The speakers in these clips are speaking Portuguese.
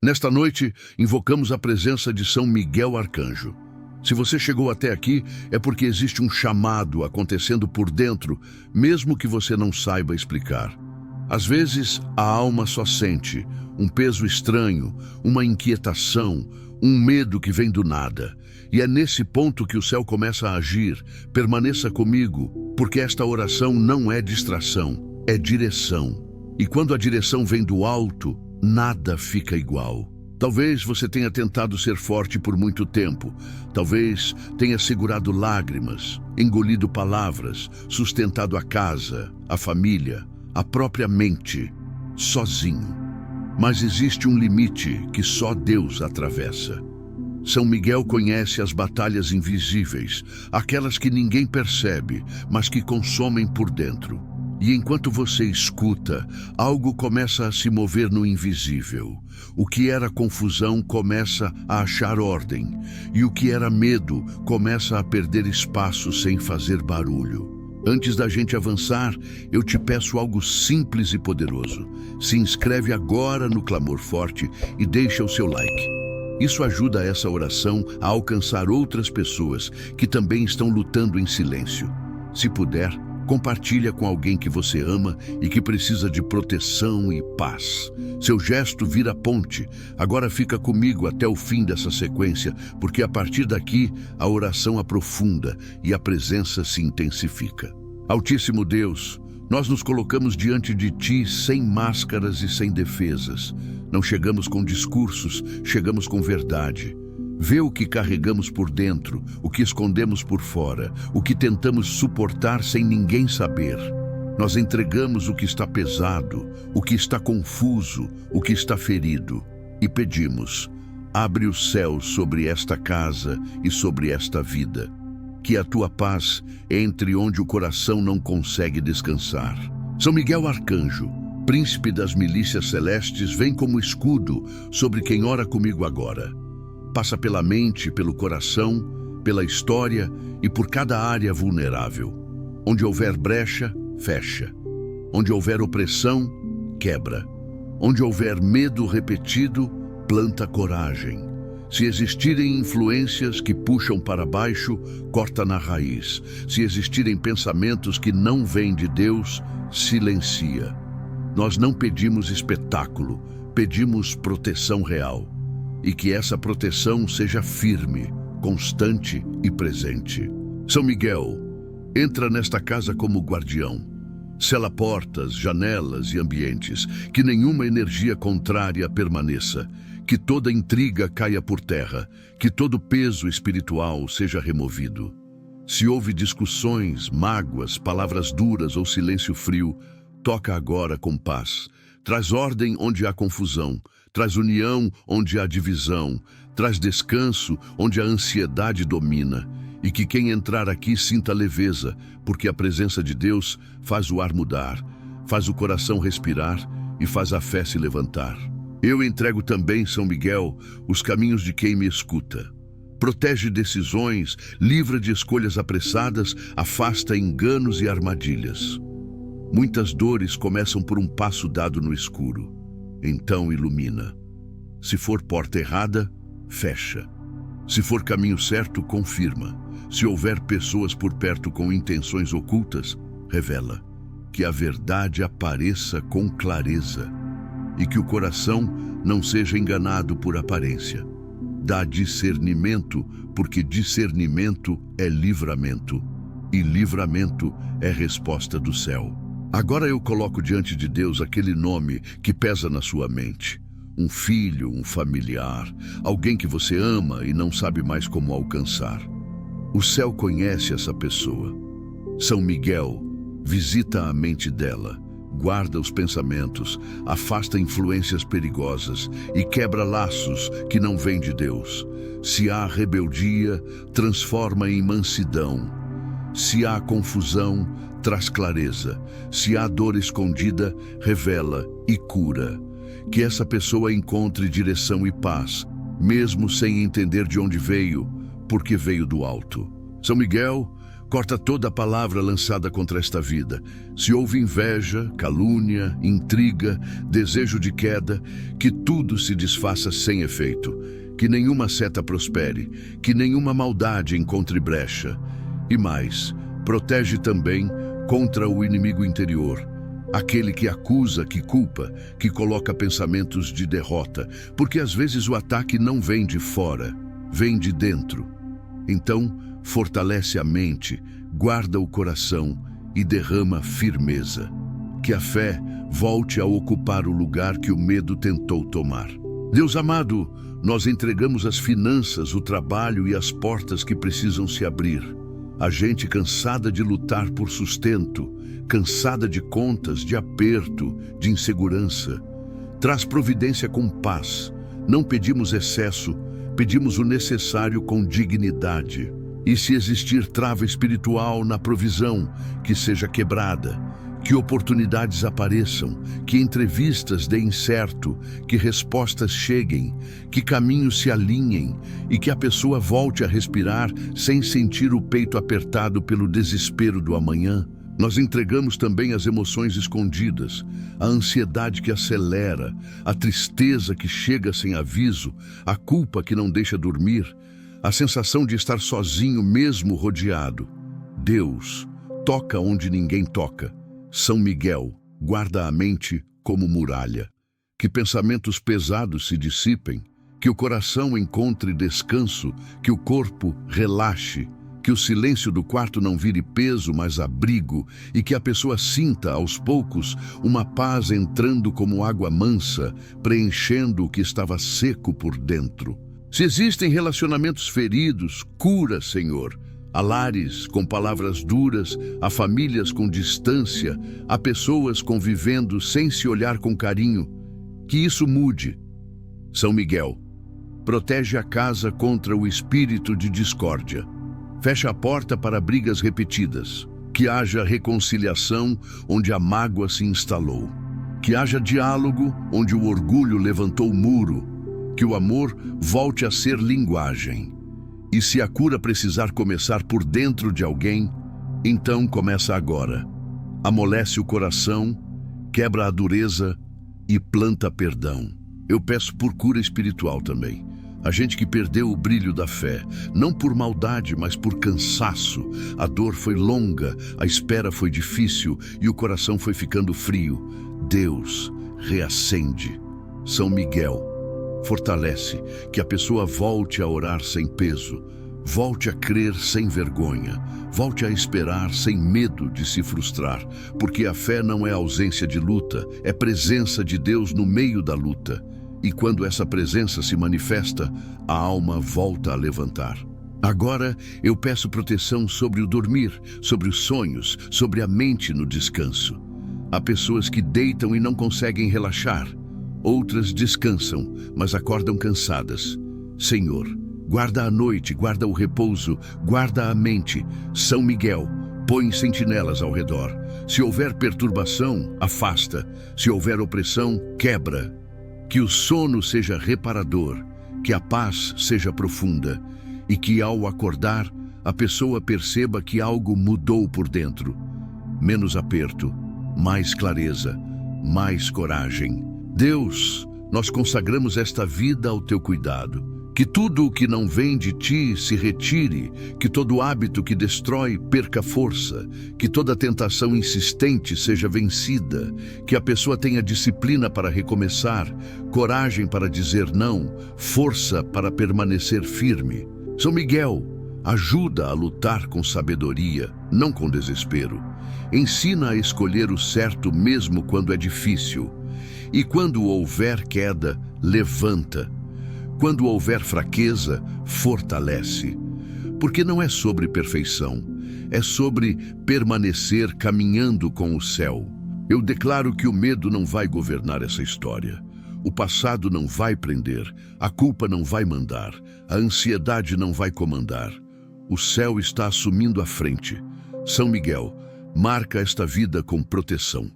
Nesta noite, invocamos a presença de São Miguel Arcanjo. Se você chegou até aqui, é porque existe um chamado acontecendo por dentro, mesmo que você não saiba explicar. Às vezes, a alma só sente um peso estranho, uma inquietação, um medo que vem do nada. E é nesse ponto que o céu começa a agir. Permaneça comigo, porque esta oração não é distração, é direção. E quando a direção vem do alto, nada fica igual. Talvez você tenha tentado ser forte por muito tempo. Talvez tenha segurado lágrimas, engolido palavras, sustentado a casa, a família, a própria mente, sozinho. Mas existe um limite que só Deus atravessa. São Miguel conhece as batalhas invisíveis, aquelas que ninguém percebe, mas que consomem por dentro. E enquanto você escuta, algo começa a se mover no invisível. O que era confusão começa a achar ordem, e o que era medo começa a perder espaço sem fazer barulho. Antes da gente avançar, eu te peço algo simples e poderoso. Se inscreve agora no Clamor Forte e deixa o seu like. Isso ajuda essa oração a alcançar outras pessoas que também estão lutando em silêncio. Se puder, compartilha com alguém que você ama e que precisa de proteção e paz. Seu gesto vira ponte. Agora fica comigo até o fim dessa sequência, porque a partir daqui a oração aprofunda e a presença se intensifica. Altíssimo Deus, nós nos colocamos diante de Ti sem máscaras e sem defesas. Não chegamos com discursos, chegamos com verdade. Vê o que carregamos por dentro, o que escondemos por fora, o que tentamos suportar sem ninguém saber. Nós entregamos o que está pesado, o que está confuso, o que está ferido. E pedimos, abre os céus sobre esta casa e sobre esta vida. Que a Tua paz entre onde o coração não consegue descansar. São Miguel Arcanjo, príncipe das milícias celestes, vem como escudo sobre quem ora comigo agora. Passa pela mente, pelo coração, pela história e por cada área vulnerável. Onde houver brecha, fecha. Onde houver opressão, quebra. Onde houver medo repetido, planta coragem. Se existirem influências que puxam para baixo, corta na raiz. Se existirem pensamentos que não vêm de Deus, silencia. Nós não pedimos espetáculo, pedimos proteção real. E que essa proteção seja firme, constante e presente. São Miguel, entra nesta casa como guardião. Sela portas, janelas e ambientes, que nenhuma energia contrária permaneça, que toda intriga caia por terra, que todo peso espiritual seja removido. Se houve discussões, mágoas, palavras duras ou silêncio frio, toca agora com paz. Traz ordem onde há confusão, traz união onde há divisão, traz descanso onde a ansiedade domina. E que quem entrar aqui sinta leveza, porque a presença de Deus faz o ar mudar, faz o coração respirar e faz a fé se levantar. Eu entrego também, São Miguel, os caminhos de quem me escuta. Protege decisões, livra de escolhas apressadas, afasta enganos e armadilhas. Muitas dores começam por um passo dado no escuro. Então ilumina. Se for porta errada, fecha. Se for caminho certo, confirma. Se houver pessoas por perto com intenções ocultas, revela. Que a verdade apareça com clareza e que o coração não seja enganado por aparência. Dá discernimento, porque discernimento é livramento, e livramento é resposta do céu. Agora eu coloco diante de Deus aquele nome que pesa na sua mente. Um filho, um familiar, alguém que você ama e não sabe mais como alcançar. O céu conhece essa pessoa. São Miguel, visita a mente dela, guarda os pensamentos, afasta influências perigosas e quebra laços que não vêm de Deus. Se há rebeldia, transforma em mansidão. Se há confusão, traz clareza. Se há dor escondida, revela e cura. Que essa pessoa encontre direção e paz, mesmo sem entender de onde veio, porque veio do alto. São Miguel, Corta toda a palavra lançada contra esta vida. Se houve inveja, calúnia, intriga, desejo de queda, que tudo se desfaça sem efeito. Que nenhuma seta prospere, que nenhuma maldade encontre brecha. E mais, protege também contra o inimigo interior, aquele que acusa, que culpa, que coloca pensamentos de derrota, porque às vezes o ataque não vem de fora, vem de dentro. Então, fortalece a mente, guarda o coração e derrama firmeza. Que a fé volte a ocupar o lugar que o medo tentou tomar. Deus amado, nós entregamos as finanças, o trabalho e as portas que precisam se abrir. A gente cansada de lutar por sustento, cansada de contas, de aperto, de insegurança. Traz providência com paz. Não pedimos excesso, pedimos o necessário com dignidade. E se existir trava espiritual na provisão, que seja quebrada, que oportunidades apareçam, que entrevistas deem certo, que respostas cheguem, que caminhos se alinhem e que a pessoa volte a respirar sem sentir o peito apertado pelo desespero do amanhã. Nós entregamos também as emoções escondidas, a ansiedade que acelera, a tristeza que chega sem aviso, a culpa que não deixa dormir, a sensação de estar sozinho mesmo rodeado. Deus, toca onde ninguém toca. São Miguel, guarda a mente como muralha. Que pensamentos pesados se dissipem, que o coração encontre descanso, que o corpo relaxe, que o silêncio do quarto não vire peso, mas abrigo, e que a pessoa sinta, aos poucos, uma paz entrando como água mansa, preenchendo o que estava seco por dentro. Se existem relacionamentos feridos, cura, Senhor. Há lares com palavras duras, há famílias com distância, há pessoas convivendo sem se olhar com carinho. Que isso mude. São Miguel, protege a casa contra o espírito de discórdia. Fecha a porta para brigas repetidas. Que haja reconciliação onde a mágoa se instalou. Que haja diálogo onde o orgulho levantou o muro. Que o amor volte a ser linguagem. E se a cura precisar começar por dentro de alguém, então começa agora. Amolece o coração, quebra a dureza e planta perdão. Eu peço por cura espiritual também. A gente que perdeu o brilho da fé, não por maldade, mas por cansaço. A dor foi longa, a espera foi difícil e o coração foi ficando frio. Deus, reacende. São Miguel, fortalece, que a pessoa volte a orar sem peso, volte a crer sem vergonha, volte a esperar sem medo de se frustrar, porque a fé não é ausência de luta, é presença de Deus no meio da luta. E quando essa presença se manifesta, a alma volta a levantar. Agora eu peço proteção sobre o dormir, sobre os sonhos, sobre a mente no descanso. Há pessoas que deitam e não conseguem relaxar. Outras descansam, mas acordam cansadas. Senhor, guarda a noite, guarda o repouso, guarda a mente. São Miguel, põe sentinelas ao redor. Se houver perturbação, afasta. Se houver opressão, quebra. Que o sono seja reparador, que a paz seja profunda e que ao acordar, a pessoa perceba que algo mudou por dentro. Menos aperto, mais clareza, mais coragem. Deus, nós consagramos esta vida ao teu cuidado. Que tudo o que não vem de ti se retire, que todo hábito que destrói perca força, que toda tentação insistente seja vencida, que a pessoa tenha disciplina para recomeçar, coragem para dizer não, força para permanecer firme. São Miguel, ajuda a lutar com sabedoria, não com desespero. Ensina a escolher o certo mesmo quando é difícil. E quando houver queda, levanta. Quando houver fraqueza, fortalece. Porque não é sobre perfeição, é sobre permanecer caminhando com o céu. Eu declaro que o medo não vai governar essa história. O passado não vai prender, a culpa não vai mandar, a ansiedade não vai comandar. O céu está assumindo a frente. São Miguel, marca esta vida com proteção.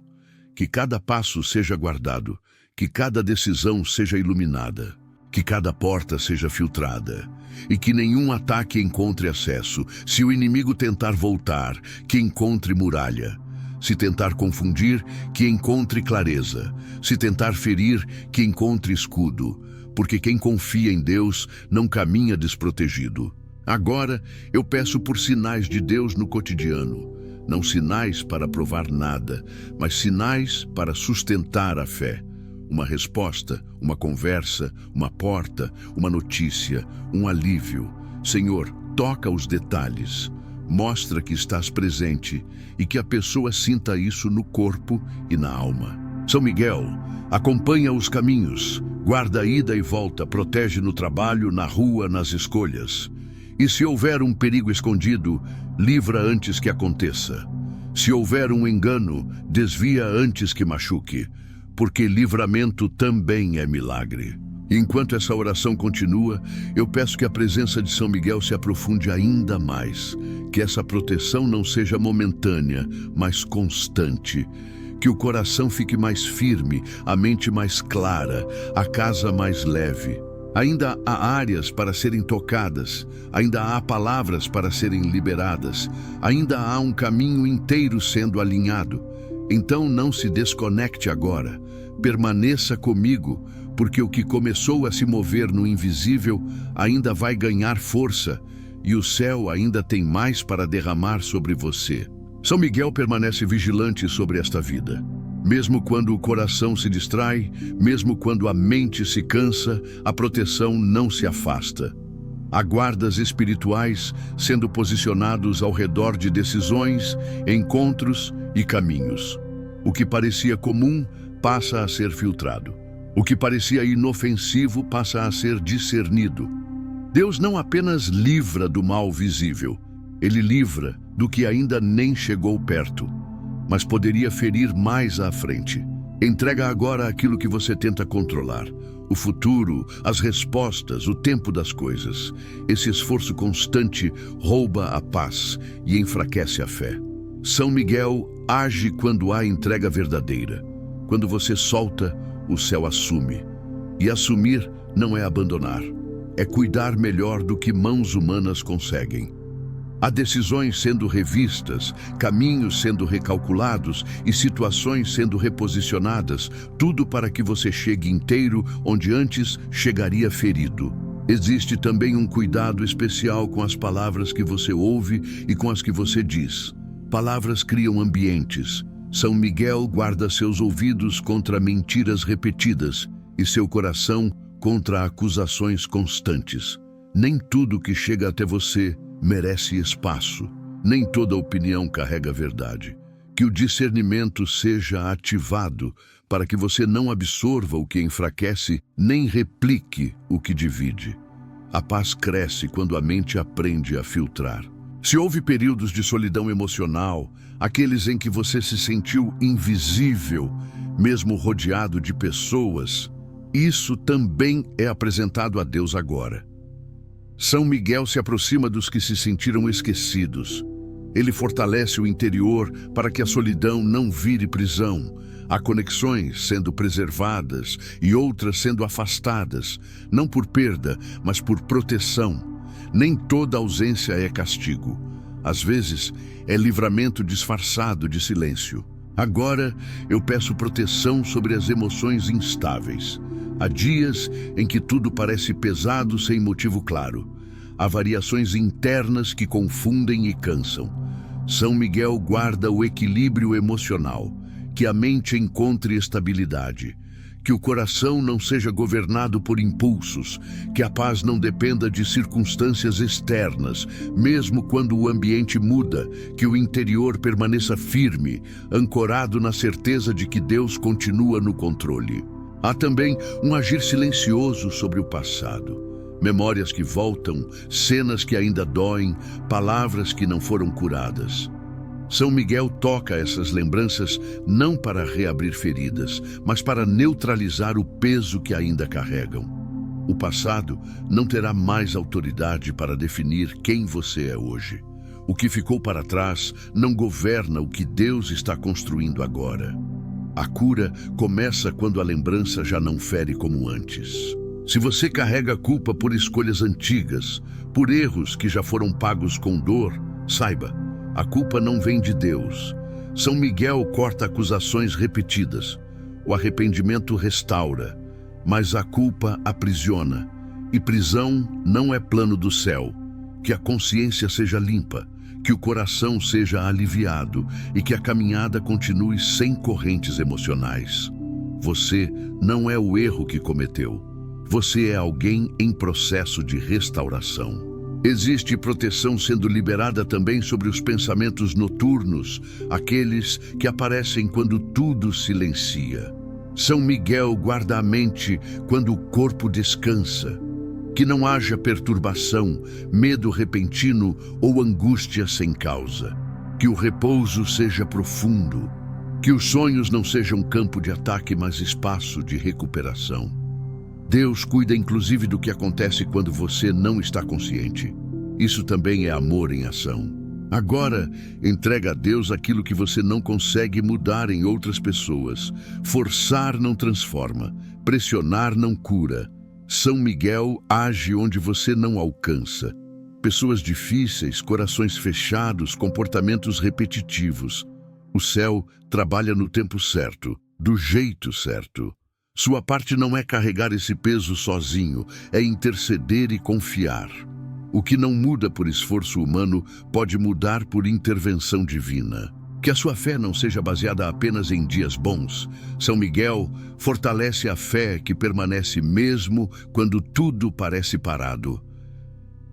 Que cada passo seja guardado, que cada decisão seja iluminada. Que cada porta seja filtrada e que nenhum ataque encontre acesso. Se o inimigo tentar voltar, que encontre muralha. Se tentar confundir, que encontre clareza. Se tentar ferir, que encontre escudo. Porque quem confia em Deus não caminha desprotegido. Agora, eu peço por sinais de Deus no cotidiano. Não sinais para provar nada, mas sinais para sustentar a fé. Uma resposta, uma conversa, uma porta, uma notícia, um alívio. Senhor, toca os detalhes. Mostra que estás presente e que a pessoa sinta isso no corpo e na alma. São Miguel, acompanha os caminhos, guarda a ida e volta, protege no trabalho, na rua, nas escolhas. E se houver um perigo escondido, livra antes que aconteça. Se houver um engano, desvia antes que machuque, porque livramento também é milagre. Enquanto essa oração continua, eu peço que a presença de São Miguel se aprofunde ainda mais, que essa proteção não seja momentânea, mas constante, que o coração fique mais firme, a mente mais clara, a casa mais leve. Ainda há áreas para serem tocadas, ainda há palavras para serem liberadas, ainda há um caminho inteiro sendo alinhado. Então não se desconecte agora, permaneça comigo, porque o que começou a se mover no invisível ainda vai ganhar força e o céu ainda tem mais para derramar sobre você. São Miguel permanece vigilante sobre esta vida. Mesmo quando o coração se distrai, mesmo quando a mente se cansa, a proteção não se afasta. Há guardas espirituais sendo posicionados ao redor de decisões, encontros e caminhos. O que parecia comum passa a ser filtrado. O que parecia inofensivo passa a ser discernido. Deus não apenas livra do mal visível, Ele livra do que ainda nem chegou perto, mas poderia ferir mais à frente. Entrega agora aquilo que você tenta controlar. O futuro, as respostas, o tempo das coisas. Esse esforço constante rouba a paz e enfraquece a fé. São Miguel age quando há entrega verdadeira. Quando você solta, o céu assume. E assumir não é abandonar. É cuidar melhor do que mãos humanas conseguem. Há decisões sendo revistas, caminhos sendo recalculados e situações sendo reposicionadas, tudo para que você chegue inteiro onde antes chegaria ferido. Existe também um cuidado especial com as palavras que você ouve e com as que você diz. Palavras criam ambientes. São Miguel guarda seus ouvidos contra mentiras repetidas e seu coração contra acusações constantes. Nem tudo que chega até você merece espaço. Nem toda opinião carrega verdade. Que o discernimento seja ativado para que você não absorva o que enfraquece, nem replique o que divide. A paz cresce quando a mente aprende a filtrar. Se houve períodos de solidão emocional, aqueles em que você se sentiu invisível, mesmo rodeado de pessoas, isso também é apresentado a Deus agora. São Miguel se aproxima dos que se sentiram esquecidos. Ele fortalece o interior para que a solidão não vire prisão. Há conexões sendo preservadas e outras sendo afastadas, não por perda, mas por proteção. Nem toda ausência é castigo. Às vezes, é livramento disfarçado de silêncio. Agora, eu peço proteção sobre as emoções instáveis. Há dias em que tudo parece pesado sem motivo claro. Há variações internas que confundem e cansam. São Miguel guarda o equilíbrio emocional, que a mente encontre estabilidade, que o coração não seja governado por impulsos, que a paz não dependa de circunstâncias externas, mesmo quando o ambiente muda, que o interior permaneça firme, ancorado na certeza de que Deus continua no controle. Há também um agir silencioso sobre o passado. Memórias que voltam, cenas que ainda doem, palavras que não foram curadas. São Miguel toca essas lembranças não para reabrir feridas, mas para neutralizar o peso que ainda carregam. O passado não terá mais autoridade para definir quem você é hoje. O que ficou para trás não governa o que Deus está construindo agora. A cura começa quando a lembrança já não fere como antes. Se você carrega a culpa por escolhas antigas, por erros que já foram pagos com dor, saiba, a culpa não vem de Deus. São Miguel corta acusações repetidas. O arrependimento restaura, mas a culpa aprisiona. E prisão não é plano do céu. Que a consciência seja limpa, que o coração seja aliviado e que a caminhada continue sem correntes emocionais. Você não é o erro que cometeu. Você é alguém em processo de restauração. Existe proteção sendo liberada também sobre os pensamentos noturnos, aqueles que aparecem quando tudo silencia. São Miguel guarda a mente quando o corpo descansa. Que não haja perturbação, medo repentino ou angústia sem causa. Que o repouso seja profundo. Que os sonhos não sejam campo de ataque, mas espaço de recuperação. Deus cuida inclusive do que acontece quando você não está consciente. Isso também é amor em ação. Agora, entrega a Deus aquilo que você não consegue mudar em outras pessoas. Forçar não transforma, pressionar não cura. São Miguel age onde você não alcança. Pessoas difíceis, corações fechados, comportamentos repetitivos. O céu trabalha no tempo certo, do jeito certo. Sua parte não é carregar esse peso sozinho, é interceder e confiar. O que não muda por esforço humano pode mudar por intervenção divina. Que a sua fé não seja baseada apenas em dias bons. São Miguel fortalece a fé que permanece mesmo quando tudo parece parado.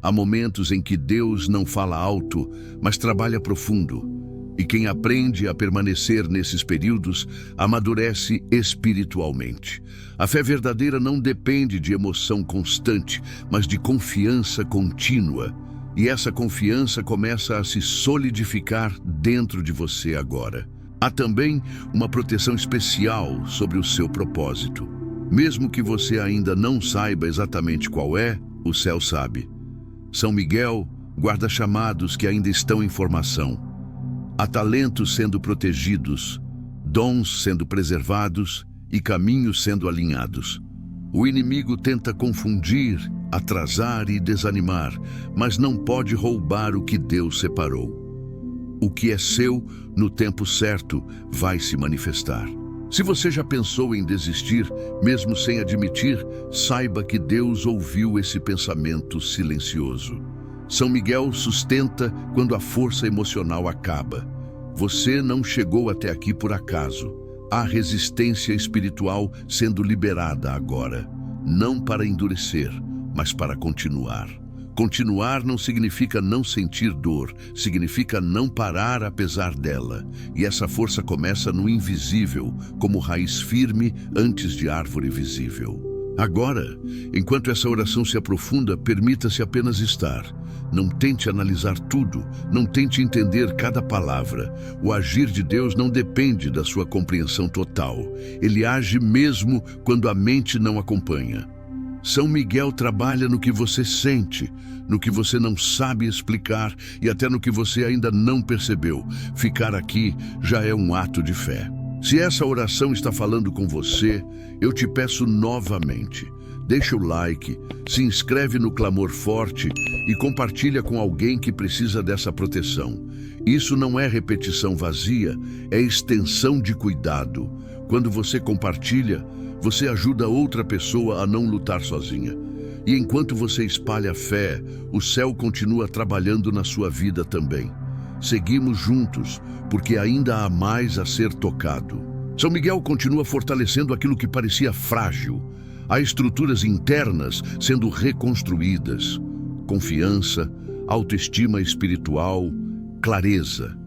Há momentos em que Deus não fala alto, mas trabalha profundo. E quem aprende a permanecer nesses períodos, amadurece espiritualmente. A fé verdadeira não depende de emoção constante, mas de confiança contínua. E essa confiança começa a se solidificar dentro de você agora. Há também uma proteção especial sobre o seu propósito. Mesmo que você ainda não saiba exatamente qual é, o céu sabe. São Miguel guarda chamados que ainda estão em formação. Há talentos sendo protegidos, dons sendo preservados e caminhos sendo alinhados. O inimigo tenta confundir, atrasar e desanimar, mas não pode roubar o que Deus separou. O que é seu, no tempo certo, vai se manifestar. Se você já pensou em desistir, mesmo sem admitir, saiba que Deus ouviu esse pensamento silencioso. São Miguel sustenta quando a força emocional acaba. Você não chegou até aqui por acaso. Há resistência espiritual sendo liberada agora. Não para endurecer, mas para continuar. Continuar não significa não sentir dor, significa não parar apesar dela. E essa força começa no invisível, como raiz firme antes de árvore visível. Agora, enquanto essa oração se aprofunda, permita-se apenas estar. Não tente analisar tudo, não tente entender cada palavra. O agir de Deus não depende da sua compreensão total. Ele age mesmo quando a mente não acompanha. São Miguel trabalha no que você sente, no que você não sabe explicar e até no que você ainda não percebeu. Ficar aqui já é um ato de fé. Se essa oração está falando com você, eu te peço novamente, deixa o like, se inscreve no Clamor Forte e compartilha com alguém que precisa dessa proteção. Isso não é repetição vazia, é extensão de cuidado. Quando você compartilha, você ajuda outra pessoa a não lutar sozinha. E enquanto você espalha fé, o céu continua trabalhando na sua vida também. Seguimos juntos, porque ainda há mais a ser tocado. São Miguel continua fortalecendo aquilo que parecia frágil. Há estruturas internas sendo reconstruídas. Confiança, autoestima espiritual, clareza.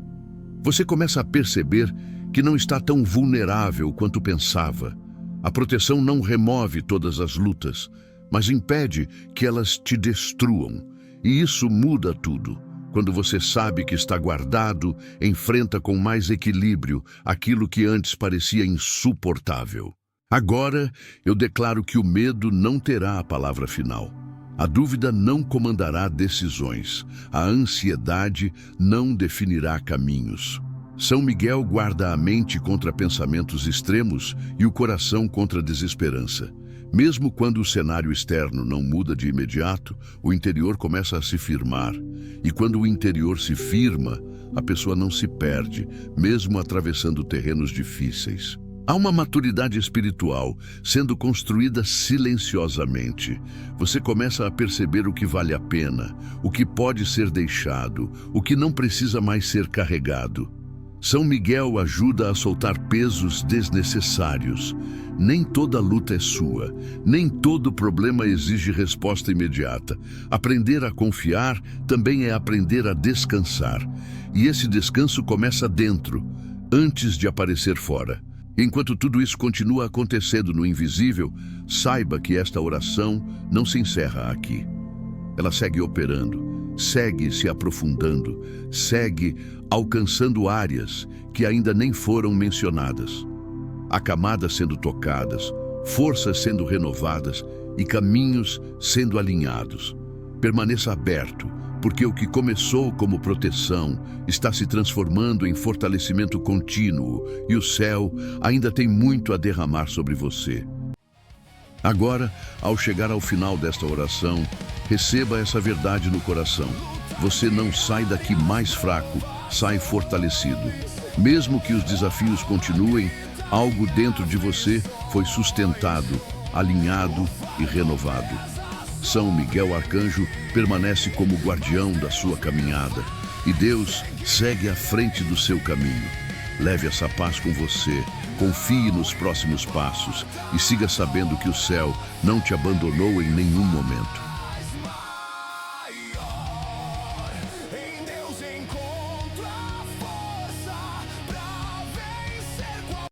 Você começa a perceber que não está tão vulnerável quanto pensava. A proteção não remove todas as lutas, mas impede que elas te destruam. E isso muda tudo. Quando você sabe que está guardado, enfrenta com mais equilíbrio aquilo que antes parecia insuportável. Agora, eu declaro que o medo não terá a palavra final. A dúvida não comandará decisões. A ansiedade não definirá caminhos. São Miguel guarda a mente contra pensamentos extremos e o coração contra a desesperança. Mesmo quando o cenário externo não muda de imediato, o interior começa a se firmar. E quando o interior se firma, a pessoa não se perde, mesmo atravessando terrenos difíceis. Há uma maturidade espiritual sendo construída silenciosamente. Você começa a perceber o que vale a pena, o que pode ser deixado, o que não precisa mais ser carregado. São Miguel ajuda a soltar pesos desnecessários. Nem toda luta é sua, nem todo problema exige resposta imediata. Aprender a confiar também é aprender a descansar. E esse descanso começa dentro, antes de aparecer fora. Enquanto tudo isso continua acontecendo no invisível, saiba que esta oração não se encerra aqui. Ela segue operando, segue se aprofundando, segue alcançando áreas que ainda nem foram mencionadas. Há camadas sendo tocadas, forças sendo renovadas e caminhos sendo alinhados. Permaneça aberto, porque o que começou como proteção está se transformando em fortalecimento contínuo e o céu ainda tem muito a derramar sobre você. Agora, ao chegar ao final desta oração, receba essa verdade no coração. Você não sai daqui mais fraco, sai fortalecido. Mesmo que os desafios continuem, algo dentro de você foi sustentado, alinhado e renovado. São Miguel Arcanjo permanece como guardião da sua caminhada e Deus segue à frente do seu caminho. Leve essa paz com você, confie nos próximos passos e siga sabendo que o céu não te abandonou em nenhum momento.